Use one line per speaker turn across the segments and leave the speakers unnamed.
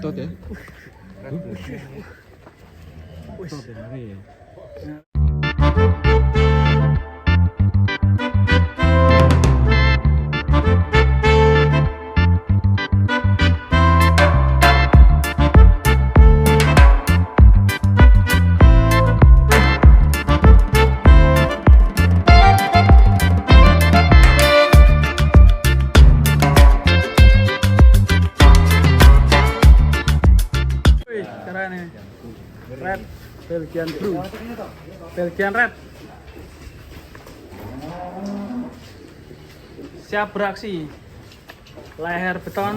Tot ya.
Tot ya.
Keren nih. Red Belgian Blue. Belgian Red. Siap beraksi. Leher beton.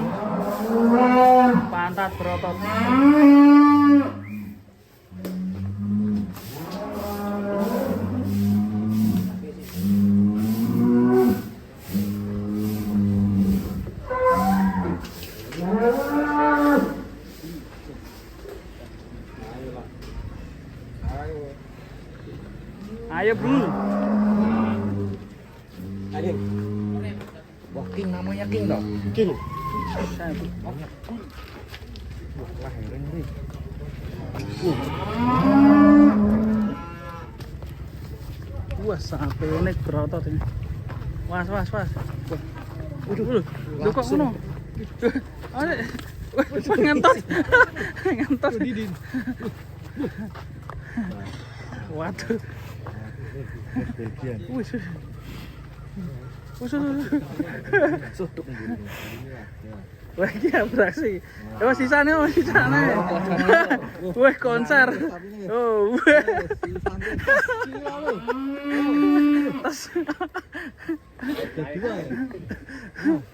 Pantat berotot. Ayo bro.
Ayo. Wah, King namanya King dong.
King.
Wah, heran nih.
Wah, sampai unik berotot ini. Was. Wah. Waduh, lu kok ngono? Wah, ngentot. Ngentot. Waduh.
Belgian. Sutuk ngene.
Wah, iki beraksi. Oh, sisane. Wah, konser. Oh,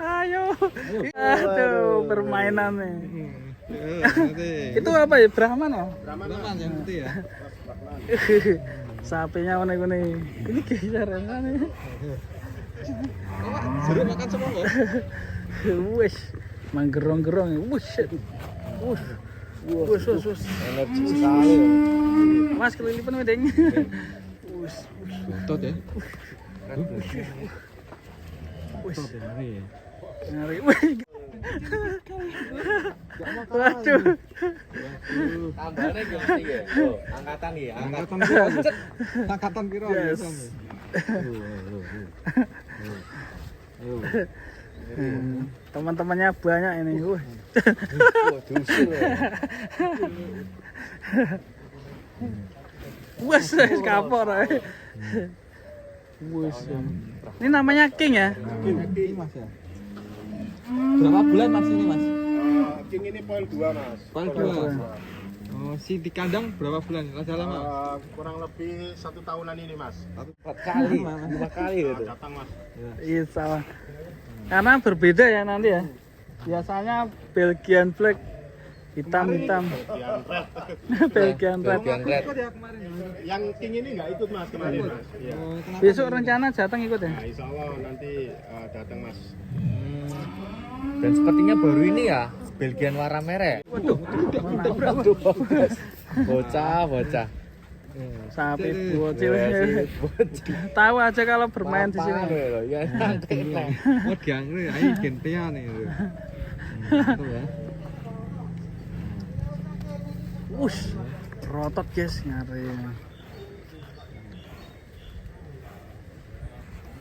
ayo. Aduh, permainan nih. Itu apa ya? Brahman ya?
Brahman yang putih ya.
Sapinya unik-unik. Ini geser nih.
Suruh makan semua kok.
Wes, manggerong-gerong. Wes.
Energi sekali.
Mas kelilipan wedeng. Wes.
Tot ya.
Wes.
Tot ya.
Ngeri. Waduh.
Tambahnya gini ya. Oh, angkatan ya.
Angkatan piro
Yes. Teman-temannya banyak ini. Wah.
Dusul ya.
Wes, kapor. Wes. Ini namanya King ya?
King Mas ya. Berapa bulan Mas ini Mas?
King ini poin 2 mas.
Poin 2. Oh, si di kandang berapa bulan? Sudah lama?
Kurang lebih 1 tahunan ini mas.
4 kali, 5 kali gitu.
Datang mas.
Iya salah. Karena berbeda ya nanti ya. Biasanya Belgian Black hitam.
Belgian Red.
Belgian Red.
Ikut ya kemarin ya.
Yang King ini nggak ikut mas kemarin mas. Iya.
Oh, kenapa?
Besok rencana datang ikut ya?
Nah insya Allah nanti datang mas.
Dan sepertinya baru ini ya, Belgian warna merah.
Waduh.
Bocah.
Sapi bocil. Tahu aja kalau bermain di sini.
Ya,
Oh, diangre, ayo gentean nih. Itu ya.
Wush. Rotot guys, ngari.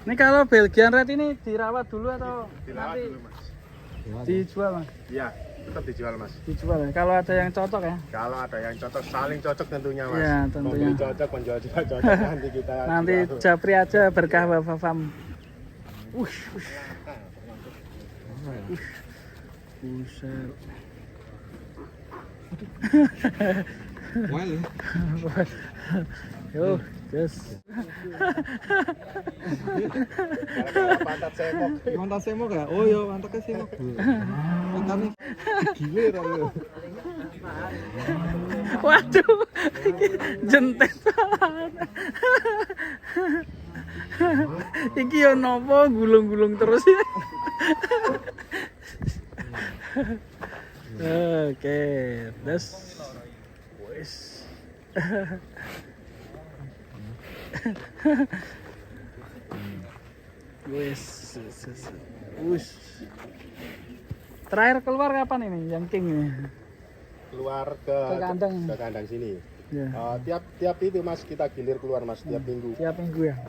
Ini kalau Belgian Red ini dirawat dulu atau
Dilawat
nanti
dulu mas.
dijual mas?
Iya tetap dijual mas.
Dijual ya. Kalau ada yang cocok ya.
Kalau ada yang cocok, saling cocok tentunya mas.
Iya, tentunya.
Pembeli cocok, penjual juga cocok. Nanti kita
Nanti
jual.
japri aja berkah Bapak Fam. Wush. Buset.
Well,
Yo, yes.
Gara-gara pantat semok.
mantap semok ya? Oh iya, mantapnya semok. Mantapnya gile aku.
Waduh, jentet. Iki yo nopo gulung-gulung terus ya. Oke, das. Wes. Wes. Wes. Terakhir keluar kapan ini yang king ini?
Keluar
Ke kandang.
ke kandang sini.
Ya.
Tiap itu Mas kita gilir keluar Mas tiap minggu.
Tiap minggu ya.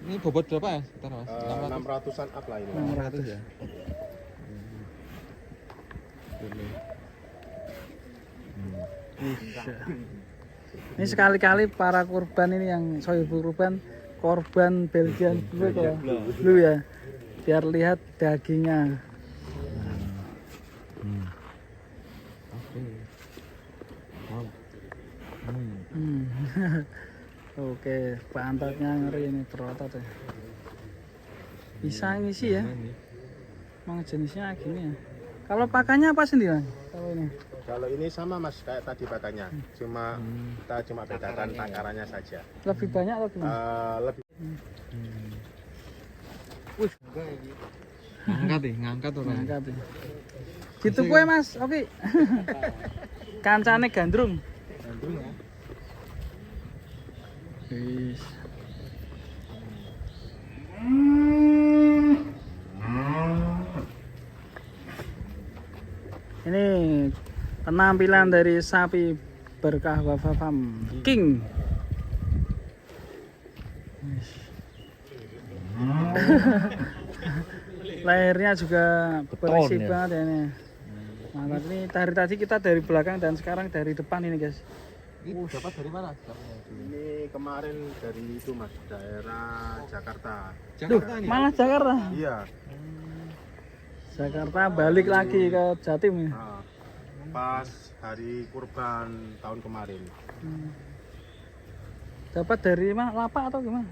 Ini bobot berapa ya? Sekitar Mas?
600-an up lah ini.
600
ya.
Ini sekali-kali para korban ini yang sohibul korban Belgian Blue kok. Blue ya. Biar lihat dagingnya. Hmm. Oke, pantatnya ngeri ini berotot ya. Bisa ngisi ya. Emang jenisnya gini ya. Kalau pakannya apa sendiri Mas? Kalau ini?
Kalau ini sama Mas kayak tadi pakannya. Kita cuma bedakan takarannya saja.
Lebih banyak atau gimana?
Lebih
Ngangkat orang.
Angkat ya. Gitu kue Mas, oke. Kancane gandrung.
Gandrung ya.
Wis. Ini penampilan dari sapi berkah Wafa Farm King. Lehernya juga bersih
ya.
banget ya ini. Mantap, ini dari tadi kita dari belakang dan sekarang dari depan ini guys.
Ini dapat dari mana?
ini kemarin dari itu Mas, daerah Jakarta.
Jakarta nih.
Malah Jakarta.
Iya.
Jakarta balik lagi ke Jatim ya.
Nah, pas hari kurban tahun kemarin.
Dapat dari mana? Lapak atau gimana?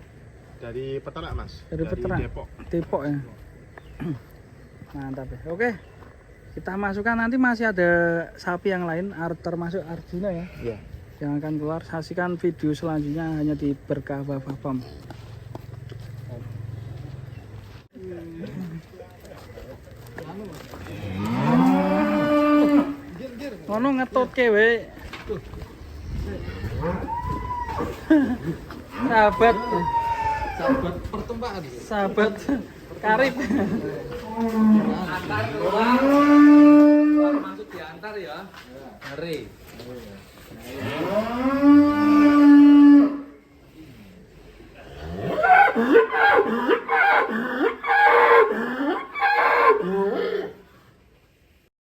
Dari peternak Mas.
Dari peternak.
Depok.
Depok ya. Mantap ya. Oke. Kita masukkan nanti masih ada sapi yang lain termasuk Arjuna ya.
Iya.
Yang akan keluar. Saksikan video selanjutnya hanya di Berkah Wafa Farm. Ngono ngetutke we. Sahabat.
Sahabat pertumpahan.
Sahabat karib.
Antar masuk diantar ya. Ngeri.